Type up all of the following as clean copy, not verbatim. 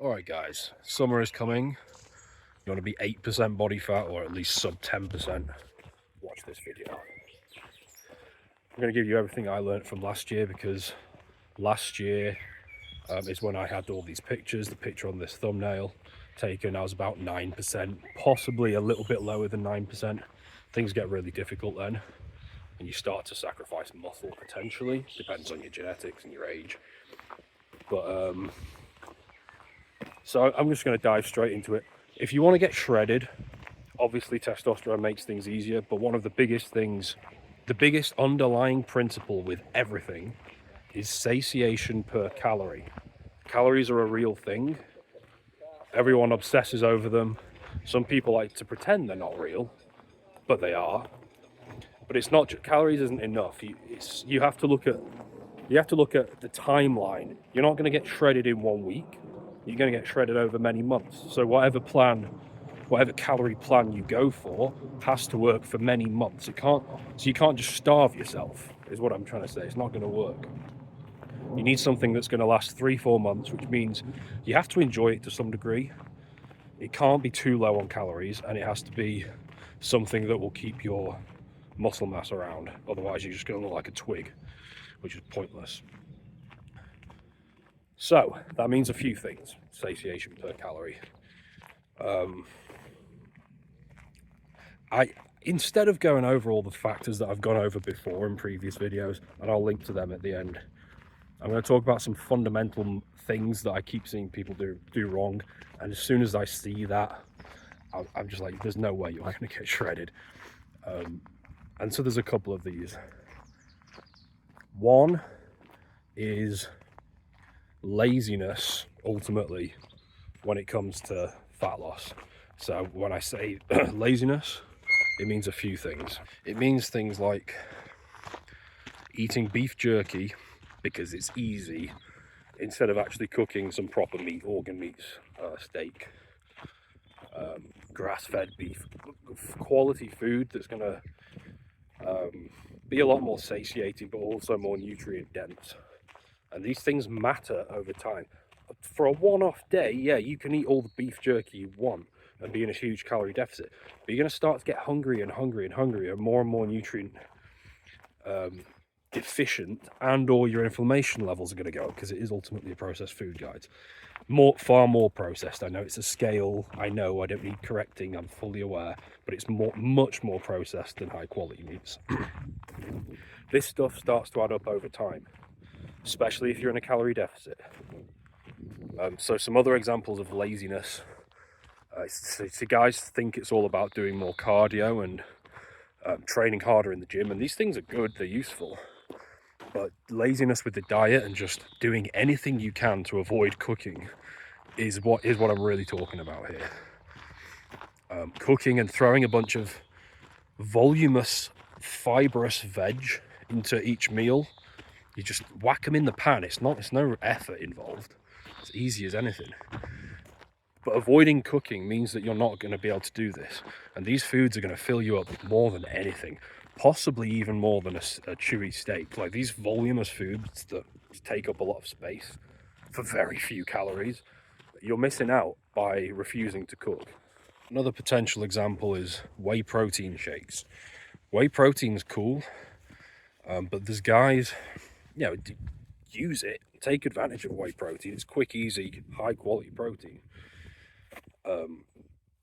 Alright guys, summer is coming. You want to be 8% body fat or at least sub 10%, watch this video. I'm going to give you everything I learned from last year, because last year is when I had all these pictures. The picture on this thumbnail taken, I was about 9%, possibly a little bit lower than 9%. Things get really difficult then, and you start to sacrifice muscle potentially. Depends on your genetics and your age. But so I'm just going to dive straight into it. If you want to get shredded, obviously testosterone makes things easier, but one of the biggest things, the biggest underlying principle with everything is satiation per calorie. Calories are a real thing. Everyone obsesses over them. Some people like to pretend they're not real, but they are. But it's not just, calories isn't enough. You have to look at the timeline. You're not going to get shredded in 1 week. You're going to get shredded over many months. So whatever calorie plan you go for has to work for many months. You can't just starve yourself, is what I'm trying to say. It's not going to work. You need something that's going to last 3-4 months, which means you have to enjoy it to some degree. It can't be too low on calories, and it has to be something that will keep your muscle mass around. Otherwise, you're just going to look like a twig, which is pointless. So that means a few things. Satiation per calorie. Instead of going over all the factors that I've gone over before in previous videos, and I'll link to them at the end, I'm going to talk about some fundamental things that I keep seeing people do wrong. And as soon as I see that, I'm just like, there's no way you're going to get shredded. And so there's a couple of these. One is laziness, ultimately, when it comes to fat loss. So when I say laziness, it means a few things. It means things like eating beef jerky because it's easy, instead of actually cooking some proper meat, organ meats, steak, grass-fed beef, quality food that's going to be a lot more satiating, but also more nutrient dense. And these things matter over time. For a one-off day, yeah, you can eat all the beef jerky you want and be in a huge calorie deficit, but you're going to start to get hungry and more nutrient deficient, and or your inflammation levels are going to go up, because it is ultimately a processed food, guys. Far more processed. I know it's a scale, I know I don't need correcting, I'm fully aware, but it's much more processed than high quality meats. This stuff starts to add up over time, especially if you're in a calorie deficit. So some other examples of laziness. So guys think it's all about doing more cardio and training harder in the gym, and these things are good, they're useful. But laziness with the diet and just doing anything you can to avoid cooking is what I'm really talking about here. Cooking and throwing a bunch of voluminous, fibrous veg into each meal. You just whack them in the pan. It's no effort involved. It's easy as anything. But avoiding cooking means that you're not going to be able to do this. And these foods are going to fill you up more than anything. Possibly even more than a chewy steak. Like these voluminous foods that take up a lot of space for very few calories, you're missing out by refusing to cook. Another potential example is whey protein shakes. Whey protein's cool, but there's guys, use it, take advantage of whey protein. It's quick, easy, high quality protein.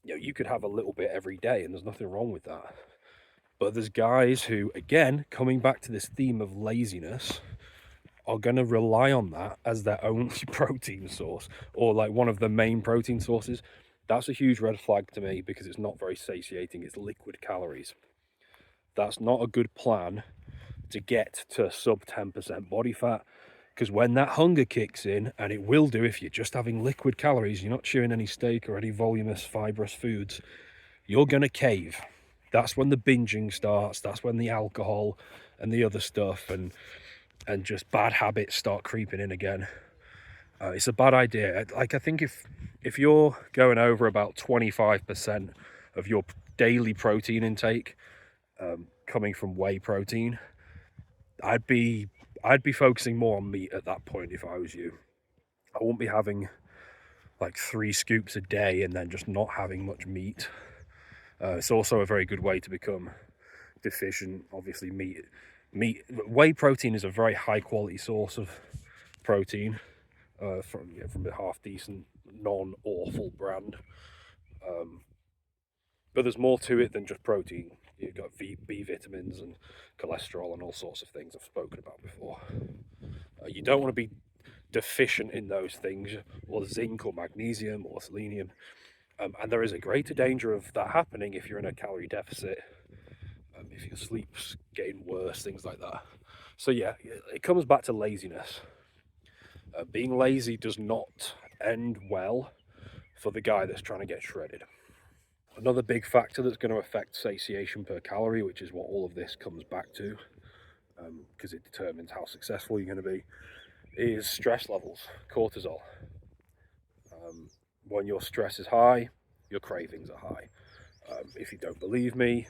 You could have a little bit every day and there's nothing wrong with that. But there's guys who, again, coming back to this theme of laziness, are going to rely on that as their only protein source, or like one of the main protein sources. That's a huge red flag to me, because it's not very satiating. It's liquid calories. That's not a good plan to get to sub 10% body fat, because when that hunger kicks in, and it will do if you're just having liquid calories, you're not chewing any steak or any voluminous fibrous foods, you're going to cave. That's when the binging starts. That's when the alcohol and the other stuff and just bad habits start creeping in again. It's a bad idea. Like, I think if you're going over about 25% of your daily protein intake coming from whey protein, I'd be focusing more on meat at that point if I was you. I wouldn't be having like 3 scoops a day and then just not having much meat. It's also a very good way to become deficient. Obviously, whey protein is a very high quality source of protein from a half decent, non-awful brand. But there's more to it than just protein. You've got B vitamins and cholesterol and all sorts of things I've spoken about before. You don't want to be deficient in those things, or zinc or magnesium or selenium. And there is a greater danger of that happening if you're in a calorie deficit, if your sleep's getting worse, things like that. So yeah, it comes back to laziness. Being lazy does not end well for the guy that's trying to get shredded. Another big factor that's going to affect satiation per calorie, which is what all of this comes back to, because it determines how successful you're going to be, is stress levels, cortisol. When your stress is high, your cravings are high. If you don't believe me,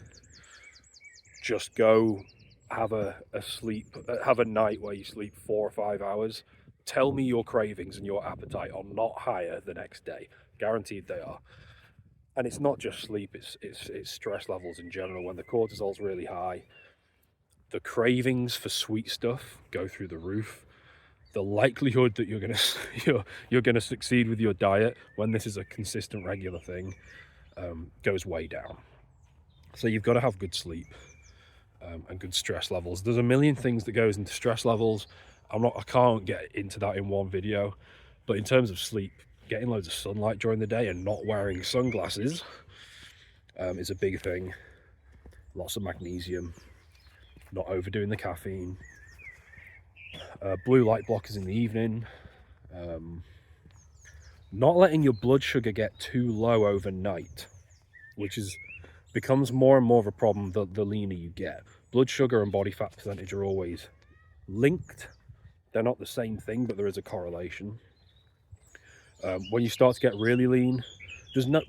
just go have a night where you sleep 4 or 5 hours. Tell me your cravings and your appetite are not higher the next day. Guaranteed they are. And it's not just sleep, it's stress levels in general. When the cortisol's really high, the cravings for sweet stuff go through the roof. The likelihood that you're gonna succeed with your diet when this is a consistent, regular thing, goes way down. So you've got to have good sleep and good stress levels. There's a million things that goes into stress levels. I can't get into that in one video, but in terms of sleep, getting loads of sunlight during the day and not wearing sunglasses is a big thing. Lots of magnesium, not overdoing the caffeine, blue light blockers in the evening, not letting your blood sugar get too low overnight, which becomes more and more of a problem the leaner you get. Blood sugar and body fat percentage are always linked. They're not the same thing, but there is a correlation. When you start to get really lean,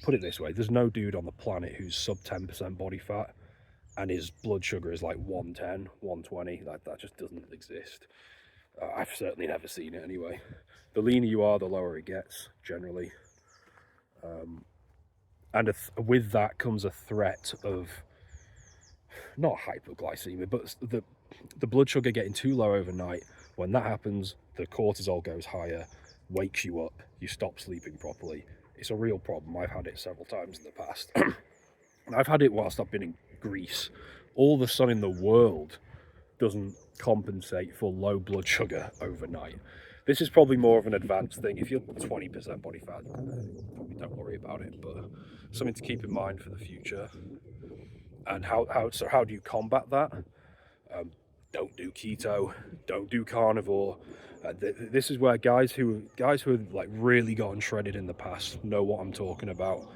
put it this way, there's no dude on the planet who's sub 10% body fat and his blood sugar is like 110, 120. That just doesn't exist. I've certainly never seen it anyway. The leaner you are, the lower it gets, generally. And with that comes a threat of, not hypoglycemia, but the blood sugar getting too low overnight. When that happens, the cortisol goes higher, wakes you up, you stop sleeping properly. It's a real problem. I've had it several times in the past. And I've had it whilst I've been in Greece. All the sun in the world doesn't compensate for low blood sugar overnight. This is probably more of an advanced thing. If you're 20% body fat, probably don't worry about it, but something to keep in mind for the future. And how do you combat that? Don't do keto, don't do carnivore. This is where guys who have like really gotten shredded in the past know what I'm talking about.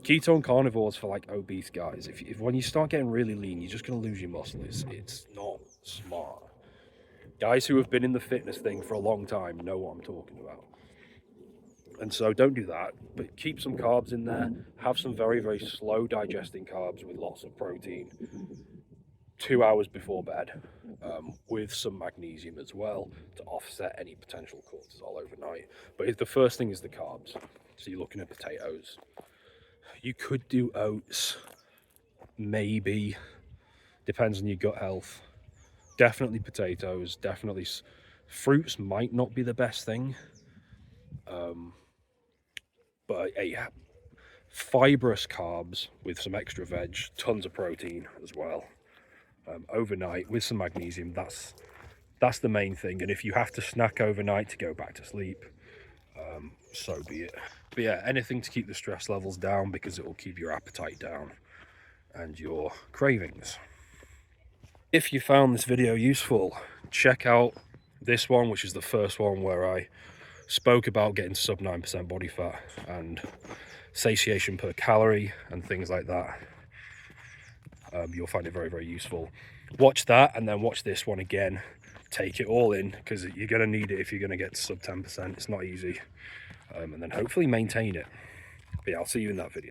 Keto and carnivores for like obese guys. If when you start getting really lean, you're just going to lose your muscle. It's not smart. Guys who have been in the fitness thing for a long time know what I'm talking about. And so don't do that, but keep some carbs in there. Have some very, very slow digesting carbs with lots of protein 2 hours before bed, with some magnesium as well to offset any potential cortisol overnight. But the first thing is the carbs. So you're looking at potatoes. You could do oats, maybe. Depends on your gut health. Definitely potatoes, definitely fruits might not be the best thing. But fibrous carbs with some extra veg, tons of protein as well, overnight with some magnesium, that's the main thing. And if you have to snack overnight to go back to sleep, so be it. But yeah, anything to keep the stress levels down, because it will keep your appetite down and your cravings. If you found this video useful, check out this one, which is the first one where I spoke about getting sub 9% body fat and satiation per calorie and things like that. You'll find it very, very useful. Watch that and then watch this one again. Take it all in, because you're going to need it if you're going to get to sub 10%. It's not easy. And then hopefully maintain it. But yeah, I'll see you in that video.